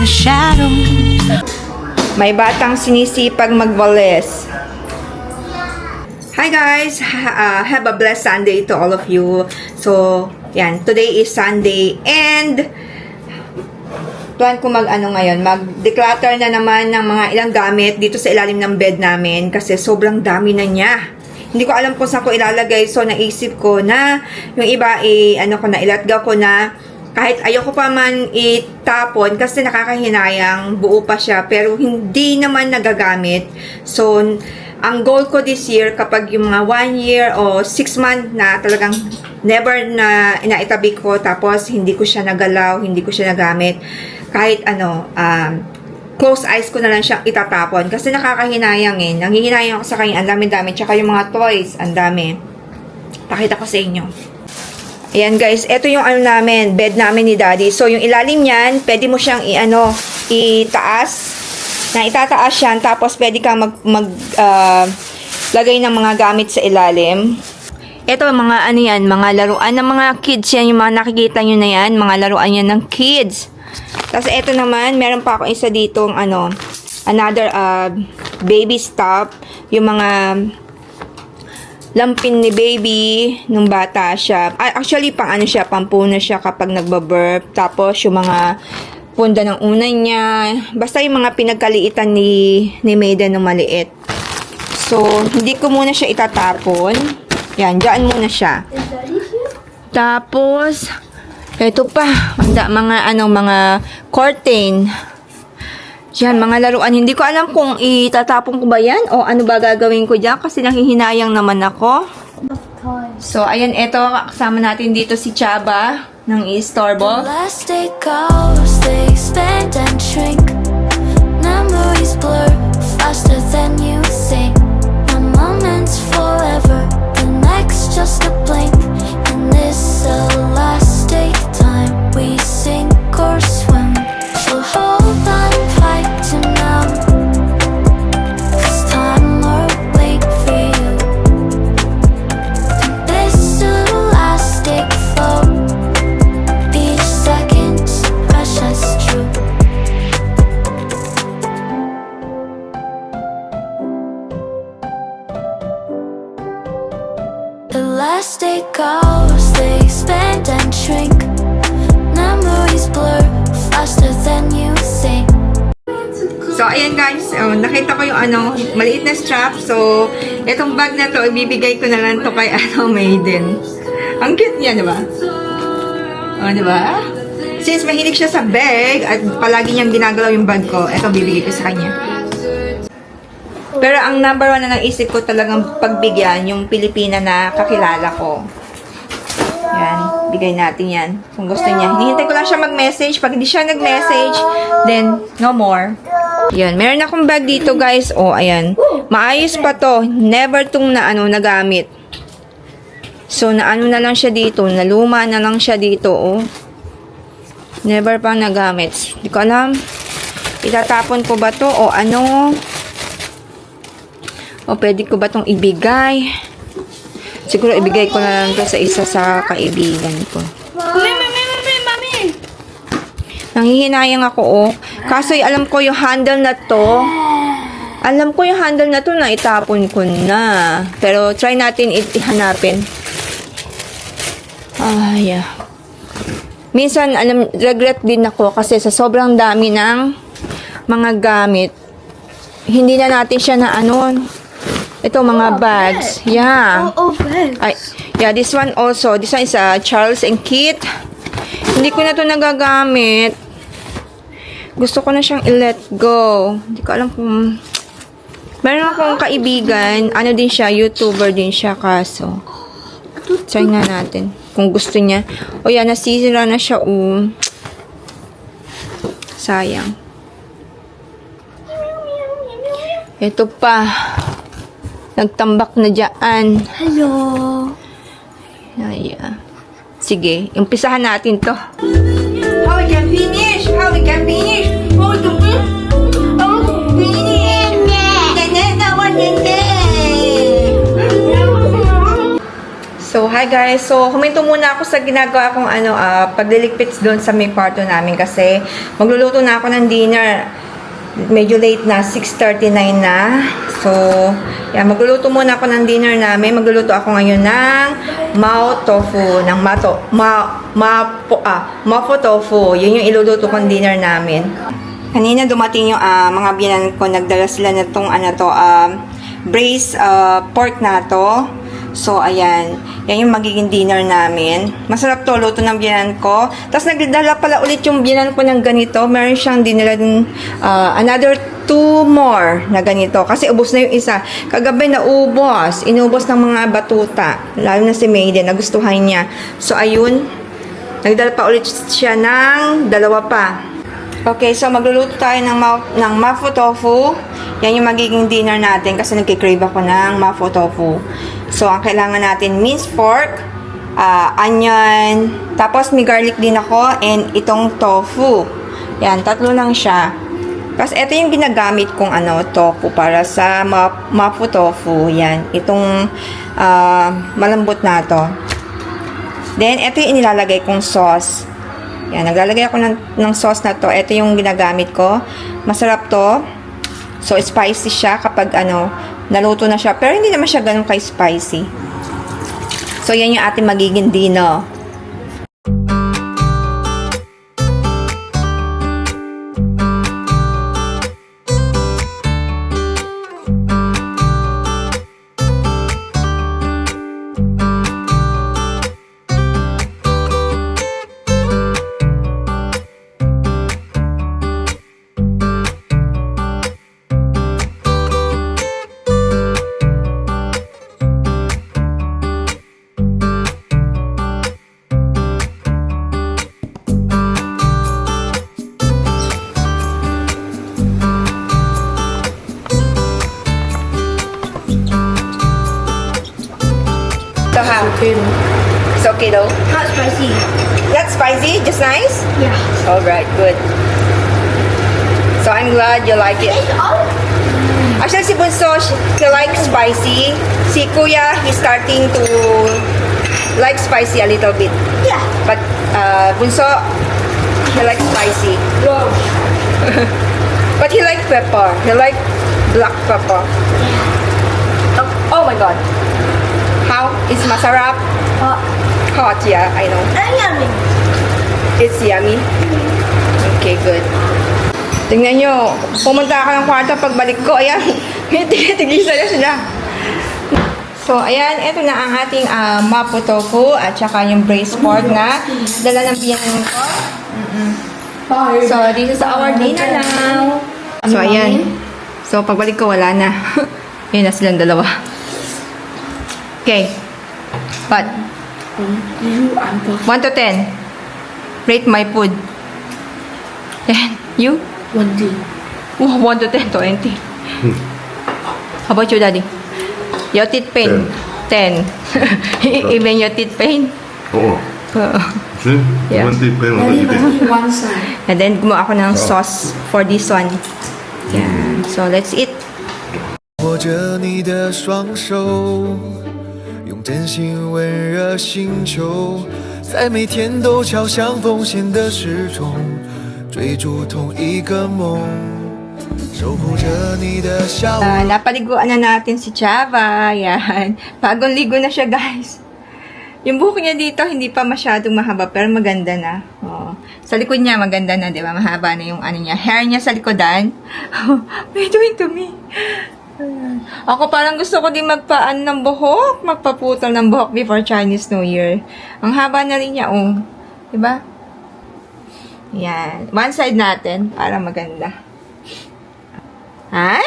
shadow. May batang sinisipag magwalis. Hi guys! Have a blessed Sunday to all of you. So, yan. Today is Sunday and plan ko mag-declutter na naman ng mga ilang gamit dito sa ilalim ng bed namin kasi sobrang dami na niya. Hindi ko alam kung saan ko ilalagay. So, naisip ko na yung iba ilatgaw ko na kahit ayoko pa man itapon kasi nakakahinayang, buo pa siya pero hindi naman nagagamit. So, ang goal ko this year kapag yung mga 1 year o 6 months na talagang never na inaitabi ko tapos hindi ko siya nagalaw, hindi ko siya nagamit, kahit close eyes ko na lang siyang itatapon kasi nakakahinayang nanghihinayang ako sa kanya, ang dami-dami, tsaka yung mga toys, ang dami. Pakita ko sa inyo. Ayan guys, ito yung namin, bed namin ni Daddy. So yung ilalim niyan, pwede mo siyang itaas, na itataas yan, tapos pwede kang lagay ng mga gamit sa ilalim. Ito mga mga laruan ng mga kids yan, yung mga nakikita nyo na yan, mga laruan yan ng kids. Tapos ito naman, meron pa ako isa ditong another baby stuff, yung mga lampin ni baby nung bata siya. Actually, pampuna siya kapag nagbaburp. Tapos yung mga punda ng unay niya. Basta yung mga pinagkaliitan ni Maiden nung maliit. So, hindi ko muna siya itatapon. Yan, dyan muna siya. Tapos, ito pa, mga curtain. Yan, mga laruan. Hindi ko alam kung itatapon ko ba yan o ano ba gagawin ko dyan kasi nanghihinayang naman ako. So, ayan, ito, kasama natin dito si Chaba ng Istorbo. Last day goes, they expand and shrink. Memories blur faster than you think. One moment's forever, the next just a blink. And this elastic time, we sink or swim. So hold on tight to now, 'cause time will wait for you. This elastic flow, each second's precious true. Elastic goes, they expand and shrink. Memories blur faster than you think. So, ayan guys, nakita ko yung maliit na strap. So, itong bag na to, ibibigay ko na lang to kay Maiden. Ang cute niya, diba? Diba? Since mahilig siya sa bag, at palagi niyang ginagalaw yung bag ko, ito bibigay ko sa kanya. Pero ang number 1 na naisip ko talagang pagbigyan, yung Pilipina na kakilala ko. Yan, bigay natin yan. Kung gusto niya. Hinihintay ko lang siya mag-message. Pag hindi siya nag-message, then no more. Yan, meron akong bag dito guys. Oh, ayan. Maayos pa to. Never tong nagamit. So, na lang siya dito. Naluma na lang siya dito, oh. Never pang nagamit. Hindi ko alam. Itatapon ko ba to o ano? O pwede ko ba tong ibigay? Siguro ibigay ko na lang to sa isa sa kaibigan ko. Mami! Nanghihinayang ako, oh. Kaso alam ko yung handle na to. Alam ko yung handle na to na itapon ko na. Pero try natin ihanapin. Yeah. Minsan, regret din ako kasi sa sobrang dami ng mga gamit, hindi na natin siya na ito, mga bags. Yeah. Bags. Yeah, this one also. This one is Charles and Kit. Hindi ko na to nagagamit. Gusto ko na siyang i-let go. Hindi ko alam kung... Meron akong kaibigan. Din siya? YouTuber din siya. Kaso, try nga natin. Kung gusto niya. O yan, nasisira na siya. Sayang. Ito pa. Nagtambak na dyan. Hello. Ayan. Sige, umpisahan natin to. How we can finish? How we can finish? Oh, finish! So, Hi guys, so huminto muna ako sa ginagawa kong pagliligpit doon sa may kwarto namin kasi magluluto na ako ng dinner. Medyo late na, 6:39 na. So, yan, magluluto muna ako ng dinner namin. Magluluto ako ngayon ng mao tofu, ng mapo tofu. Yun yung iluluto kong dinner namin. Kanina dumating yung mga biyanan ko, nagdala sila na tong braised pork na to. So, ayan. Yan yung magiging dinner namin. Masarap to, luto ng biyanan ko. Tapos, nagdala pala ulit yung biyanan ko ng ganito. Meron siyang dinala din, another 2 more na ganito. Kasi, ubos na yung isa. Kagabi, naubos. Inubos ng mga batuta. Lalo na si Mayden. Nagustuhan niya. So, ayun. Nagdala pa ulit siya ng 2 pa. Okay, so magluluto tayo ng mapo tofu. Yan yung magiging dinner natin kasi nagkikrave ako ng mapo tofu. So, ang kailangan natin, minced pork, onion, tapos may garlic din ako, and itong tofu. Yan, 3 lang siya. Tapos, ito yung ginagamit kong tofu para sa mapo tofu. Yan, itong malambot na to. Then, ito yung inilalagay kong sauce. Yan, naglalagay ako ng sauce na to. Ito yung ginagamit ko. Masarap to. So, spicy siya kapag naluto na siya. Pero hindi naman siya ganun ka-spicy. So, yan yung ating magiging dinner. So how? It's okay though? Not spicy. That's spicy? Just nice? Yeah. Alright, good. So I'm glad you like it. Actually, si Bunso, he likes spicy. Si Kuya, he's starting to like spicy a little bit. Yeah. But Bunso, he likes spicy. Wow. But he likes pepper. He likes black pepper. Oh my god. How? It's masarap? Hot, yeah, I know. And yummy. It's yummy? Okay, good. Tingnan nyo, pumunta ako ng kwarto, pagbalik ko, ayan, tigisa na sila. So, ayan, ito na ang ating mapo tofu at saka yung braised pork na dala ng biyanan ko. So, this is our dinner now. So, ayan. So, pagbalik ko, wala na. Yun na silang dalawa. Okay. But, 1 to 10. Rate my food. 10. You? 20. Oh, 1 to 10, 20. How about you, Daddy? Your teeth pain? 10. Even your teeth pain? Oo. See? Yeah. One tip pen, one tip. One side. And then, gumawa ako ng sauce for this one. Yeah. So, let's eat. 握着你的双手，用真心温热星球，在每天都敲响奉献的时钟，追逐同一个梦，守护着你的笑。 Napaliguan na natin si Chava. Yan. Bagong ligo na siya, guys. Yung buhok niya dito, hindi pa masyadong mahaba, pero maganda na. Oh. Sa likod niya, maganda na, di ba? Mahaba na yung niya. Hair niya sa likodan. What are you doing to me? Ayan. Ako parang gusto ko din magpaan ng buhok, magpaputol ng buhok before Chinese New Year. Ang haba na rin niya, oh. Diba? Yan. One side natin, para maganda. Ay?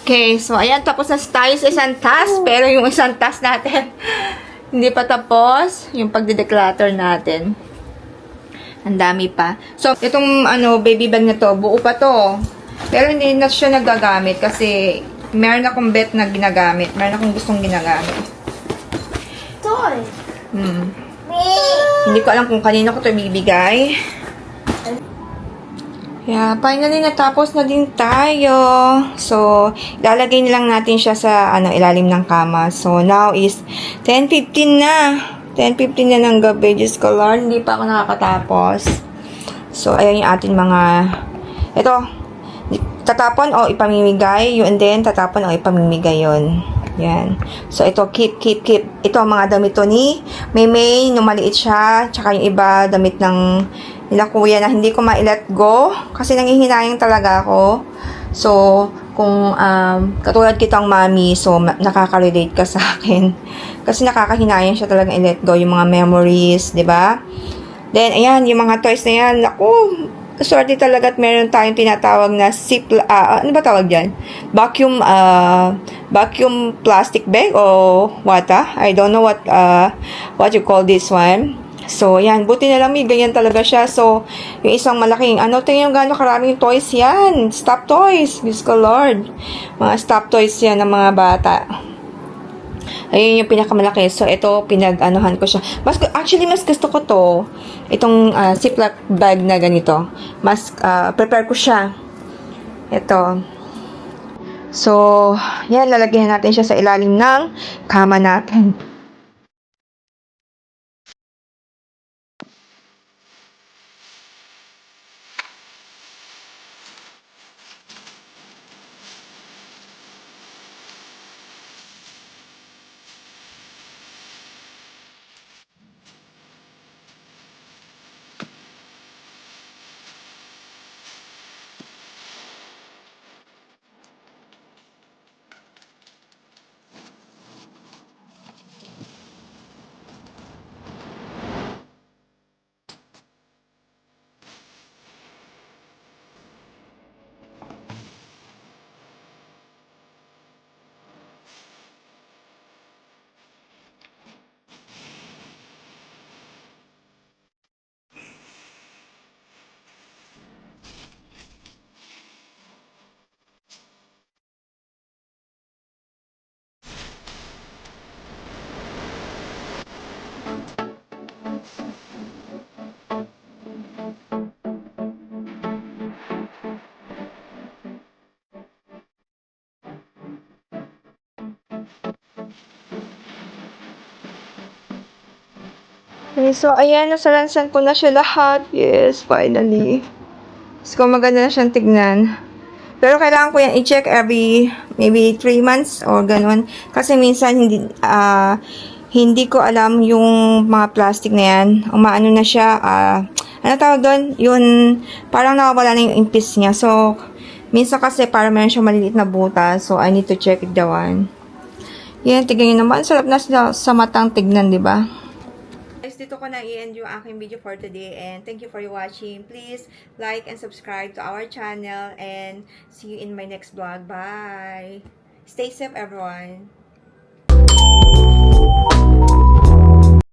Okay, so ayan, tapos na tayo sa isang task, pero yung isang task natin, hindi pa tapos, yung pagdedeclutter natin. Ang dami pa. So, itong baby bag na to, buo pa to. Pero hindi na siya nagagamit kasi meron akong bet na ginagamit. Meron akong gustong ginagamit. Toy. Hindi ko alam kung kanino ko ito bibigay. Yeah, finally natapos na din tayo. So, ilalagay na lang natin siya sa ilalim ng kama. So, now is 10:15 na. 10:15 na ng gabi. Diyos ko, Lord, hindi pa ako nakakatapos. So, ayan yung ating mga, ito, tatapon o ipamimigay, yun din, tatapon o ipamimigay yun. Yan. So, ito, keep. Ito ang mga damit to ni Maymay, nung maliit siya, tsaka yung iba, damit ng nila kuya na hindi ko ma-let go kasi nangihinayang talaga ako. So, kung katulad kitang mami, so nakaka-relate ka sa akin. Kasi nakakahinayang siya talaga i-let go yung mga memories, 'di ba? Then, ayan, yung mga toys na yan, naku, swerte talaga at meron tayong tinatawag na ano ba tawag dyan? Vacuum plastic bag o what, I don't know what you call this one. So, yan. Buti na lang may ganyan talaga siya. So, yung isang malaking, tingnan yung gano'ng karaming toys yan. Stop toys. Diyos ko, Lord. Mga stop toys yan ng mga bata. Ayun yung pinakamalaki. So, ito, pinag-anuhan ko siya. Actually, mas gusto ko to. Itong Ziploc bag na ganito. Mas, prepare ko siya. Ito. So, yan. Lalagyan natin siya sa ilalim ng kama natin. Okay, so ayan, nasalansan ko na siya lahat. Yes, finally. So, maganda na siyang tignan. Pero kailangan ko yan i-check every maybe 3 months or ganun. Kasi minsan hindi ko alam yung mga plastic na yan. Umaano na siya, ano tawag doon? Yun, parang nakawala na yung impis niya. So, minsan kasi parang meron siya maliliit na butas. So, I need to check it one. Yan, tignan nyo naman. Sarap na sa matang tignan, di ba? Guys, dito ko na i-end yung aking video for today and thank you for watching. Please like and subscribe to our channel and see you in my next vlog. Bye! Stay safe, everyone!